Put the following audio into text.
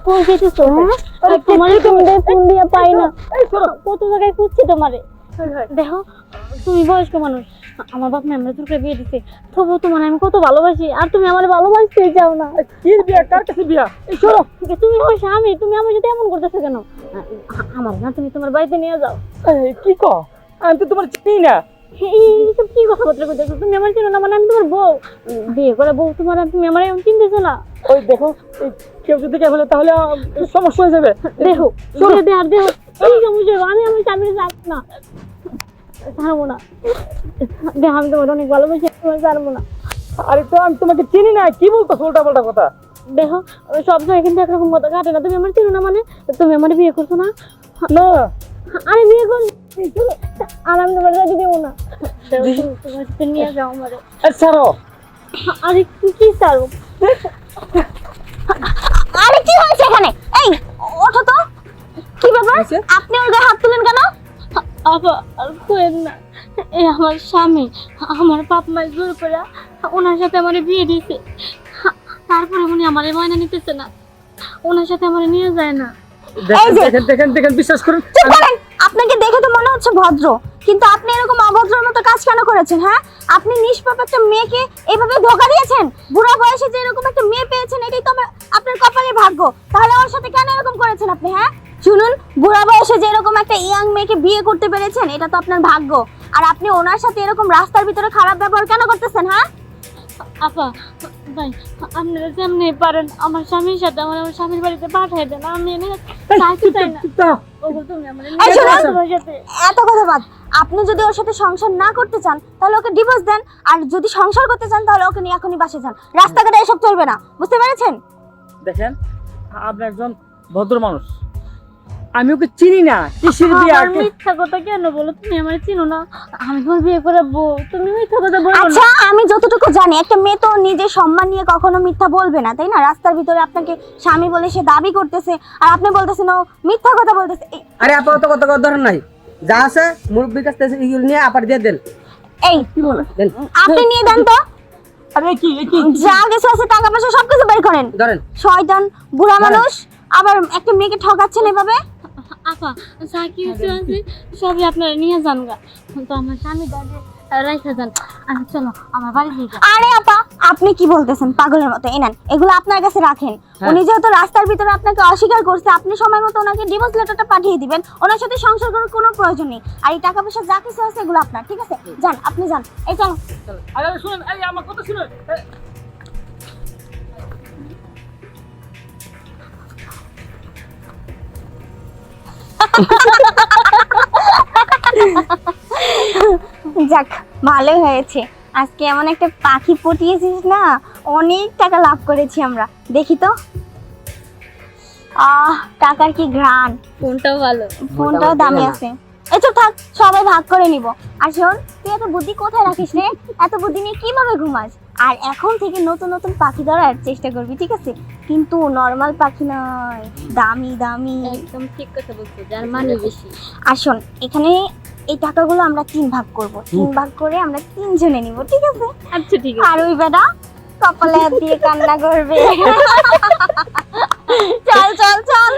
কোন যেতেছো? তোমার ফোন দিয়ে পাই না, কত জায়গায় খুঁজছি তোমারে। দেখো তুমি বয়স্ক মানুষ, আমার বাপ মেমরা তোর বিয়ে দিছে, তবু তোমার আমি কত ভালোবাসি, আর তুমি আমার ভালোবাসতেই চাও না। কি বিয়া, কার কাছে বিয়া? এই সরো। তুমি আমার স্বামী, তুমি আমার সাথে এমন করতেছো কেন? আমার না তুমি তোমার বাড়িতে নিয়ে যাও। কি কো? আমি তো তোমার চিনি না। এইসব কি কথাবার্তা কইতেছো? তুমি আমার চিনো না মানে আমি তোমার বউ, বিয়ে করে বউ তোমার, আর তুমি আমার এমন চিনতেছো না? ওই দেখো, কেউ যদি কে বলে তাহলে সমস্যা হয়ে যাবে। দেখো চলে দে, আর দেখো এই সমস্যা, আমি আমার স্বামীর রাখ না, ছাড়বো না। দেখো আমি তোমার অনেক ভালোবাসি, তোমার ছাড়বো না। আরে তো আমি তোমাকে চিনি না, কি বলতো উল্টা পাল্টা কথা? দেখো সব সময় কিন্তু একরকম কথা কাটে না, তুমি আমার চিনো না মানে তুমি আমার বিয়ে করছো না? না আমি বিয়ে করি, আর আমি তোমার সাথে দেবো না, তোমার সাথে নিয়ে যাও আমারে। ছাড়ো। আরে কি ছাড়ো? আরে কি হয়েছে এখানে? এই ওঠো তো, কি ব্যাপার? আপনি ওর গায়ে হাত তুলেন কেন? আপা আর কোয়েন না, এই আমার স্বামী, আমার বাপ মা জোর করে ওনার সাথে আমার বিয়ে দিয়েছে, তারপরে উনি আমার ময়না নিতেছে না, ওনার সাথে আমার নিয়ে যায় না। দেখেন দেখেন দেখেন, বিশ্বাস করুন। চুপ করেন। আপনাকে দেখে তো মনে হচ্ছে ভদ্র, কিন্তু আপনি এরকম অভদ্রের মতো কাজ কেন করেছেন? হ্যাঁ, আপনি নিষ্পাপ একটা মেয়েকে এইভাবে ধোঁকা দিয়েছেন। বুড়া বয়সে যে এরকম একটা মেয়ে পেয়েছেন, এটাই তো আপনার কপালের ভাগ্য। তাহলে ওর সাথে কেন এরকম করেছেন আপনি? হ্যাঁ শুনুন, বুড়া বয়সে যে এরকম একটা ইয়াং মেয়েকে বিয়ে করতে পেরেছেন, এটা তো আপনার ভাগ্য। আর আপনি ওনার সাথে এরকম রাস্তার ভিতরে খারাপ ব্যবহার কেন করতেছেন? হ্যাঁ আপা ভাই, আপনারা যেমনি পারেন আমার স্বামীর সাথে আমার স্বামীর বাড়িতে পাঠিয়ে দেন, আমি এনে চাইছি তাই না। ওগো তুমি আমার এই শুনুন, তোমার সাথে এত কথা বাদ। আপনি যদি ওর সাথে সংসার না করতে চান তাহলে ওকে ডিভোর্স দেন, আর যদি সংসার করতে চান তাহলে ওকে নিয়ে এখনই বাসে যান। রাস্তাঘাটে এসব চলবে না, বুঝতে পেরেছেন? দেখেন, আপনি একজন ভদ্র মানুষ, আমি ওকে চিনি না। কিসের বিয়ে? আমার মিথ্যা কথা কেন বলো? তুমি আমার চিনো না, আমি তোমার বিয়ে করে বউ, তুমি মিথ্যা কথা বলো আচ্ছা, না। আমি যতটুকু জানি একটা মেয়ে তো নিজের সম্মান নিয়ে কখনো মিথ্যা বলবে না, তাই না? রাস্তার ভিতরে আপনাকে স্বামী বলে সে দাবি করতেছে, আর আপনি বলতেছেন ও মিথ্যা কথা বলতেছে। আরে আপাতত কত কত ধরন নাই, যা আছে মুরব্বির কাছ থেকে এগুলো নিয়ে আপার দিয়ে দেন। এই কি বলে? দেন আপনি নিয়ে দেন তো, আরে কি কি যা কিছু আছে টাকা পয়সা সবকিছু বের করেন। ধরেন। শয়তান বুড়া মানুষ, আবার একটা মেয়েকে ঠকাচ্ছেন এভাবে। আপা যা কি হচ্ছে সবই আপনারা নিয়ে যান গা, তো আমার স্বামী দাঁড়িয়ে রাইখা যান। আমি চলো আমার বাড়ি দিয়ে যান। আরে আপা, আপনি কি বলতেছেন পাগলের মতো? এই নেন, এগুলো আপনার কাছে রাখেন। উনি যেহেতু রাস্তার ভিতরে আপনাকে অস্বীকার করছে, আপনি সময় মতো ওনাকে ডিভোর্স লেটারটা পাঠিয়ে দিবেন। ওনার সাথে সংসার করার কোনো প্রয়োজন নেই। আর এই টাকা পয়সা যা কিছু আছে এগুলো আপনার, ঠিক আছে? যান, আপনি যান। এই চলো। আরে শুনুন, আরে আমার কথা শুনুন। যাক, ভালোই হয়েছে। আজকে এমন একটা পাখি পটিয়েছিস না, অনেক টাকা লাভ করেছি আমরা। দেখি তো, টাকার কি ঘ্রাণ। ফোনটাও ভালো, ফোনটাও দামি আছে। এই চুপ থাক, সবাই ভাগ করে নিব। আর শোন, তুই এত বুদ্ধি কোথায় রাখিস রে? এত বুদ্ধি নিয়ে কিভাবে ঘুমাস? আর এখন থেকে নতুন নতুন পাখি ধরার চেষ্টা করবি, ঠিক আছে? কিন্তু নর্মাল পাখি নয়, দামি দামি। একদম ঠিক কথা বলছো, যার মানে বেশি। আর শোন, এখানে এই টাকাগুলো আমরা 3 ভাগ করব। 3 ভাগ করে আমরা 3 জনে নিব, ঠিক আছে? আচ্ছা ঠিক আছে। আর ওই বেটা কপালে হাত দিয়ে কান্না করবে। চল চল চল।